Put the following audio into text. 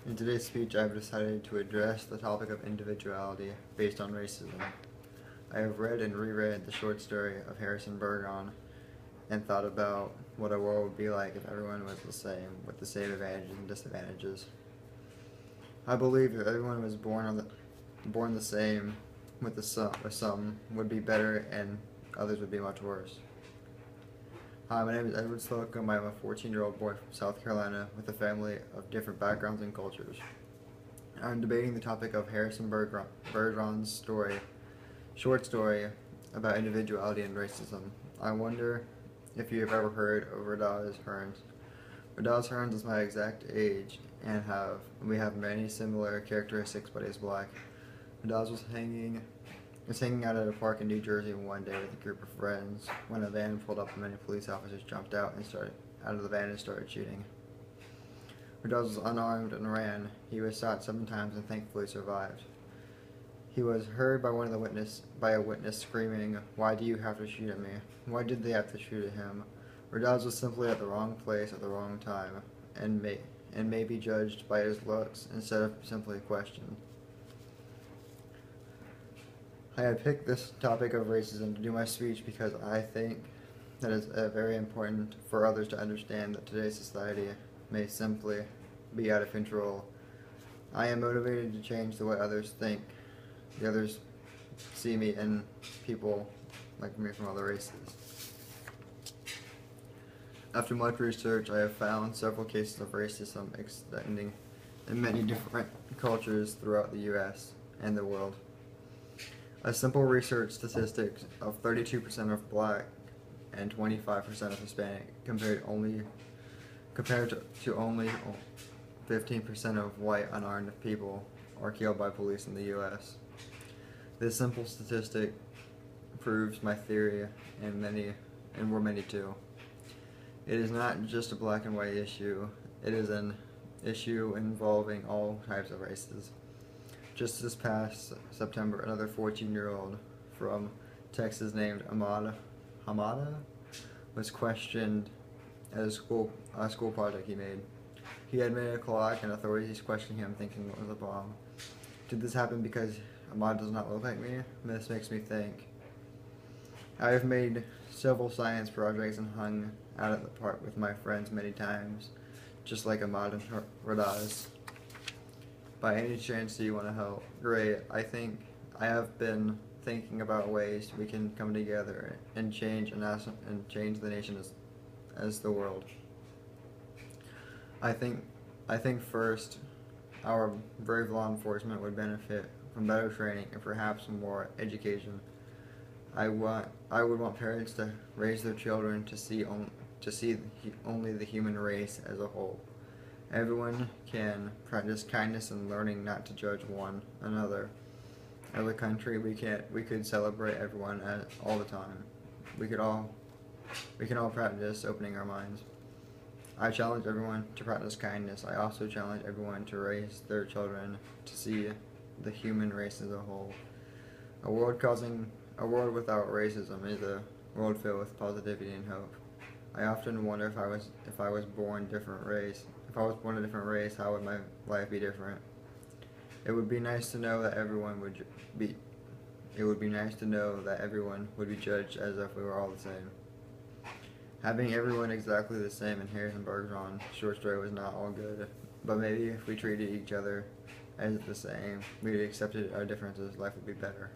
In today's speech, I've decided to address the topic of individuality based on racism. I have read and reread the short story of Harrison Burgon and thought about what a world would be like if everyone was the same, with the same advantages and disadvantages. I believe if everyone was born the same, with some would be better and others would be much worse. Hi, my name is Edward Slocum. I'm a 14-year-old boy from South Carolina with a family of different backgrounds and cultures. I'm debating the topic of Harrison Burgon's short story about individuality and racism. I wonder if you have ever heard of Radaz Hearns. Radaz Hearns is my exact age and we have many similar characteristics, but he's black. Radaz was hanging out at a park in New Jersey one day with a group of friends when a van pulled up and many police officers jumped out of the van and started shooting. Radaz was unarmed and ran. He was shot 7 times and thankfully survived. He was heard by a witness screaming, "Why do you have to shoot at me?" Why did they have to shoot at him? Radaz was simply at the wrong place at the wrong time and may be judged by his looks instead of simply questioned. I had picked this topic of racism to do my speech because I think that it's very important for others to understand that today's society may simply be out of control. I am motivated to change the way others think, the others see me, and people like me from other races. After much research, I have found several cases of racism extending in many different cultures throughout the U.S. and the world. A simple research statistic of 32% of black and 25% of Hispanic compared to only 15% of white unarmed people are killed by police in the U.S. This simple statistic proves my theory, and we're many too. It is not just a black and white issue, it is an issue involving all types of races. Just this past September, another 14-year-old from Texas named Hamada was questioned at a school project he made. He had made a clock and authorities questioned him thinking it was a bomb. Did this happen because Ahmad does not look like me? This makes me think. I have made several science projects and hung out at the park with my friends many times, just like Ahmad and Radaz. By any chance do you want to help? Great. I have been thinking about ways we can come together and change the nation as the world. I think first, our brave law enforcement would benefit from better training and perhaps more education. I would want parents to raise their children to see only the human race as a whole. Everyone can practice kindness and learning not to judge one another. As a country, we could celebrate everyone all the time. We can all practice opening our minds. I challenge everyone to practice kindness. I also challenge everyone to raise their children to see the human race as a whole. A world without racism is a world filled with positivity and hope. I often wonder if I was born a different race, how would my life be different? It would be nice to know that everyone would be judged as if we were all the same. Having everyone exactly the same in Harrison Burgon's short story was not all good, but maybe if we treated each other as the same, we accepted our differences, life would be better.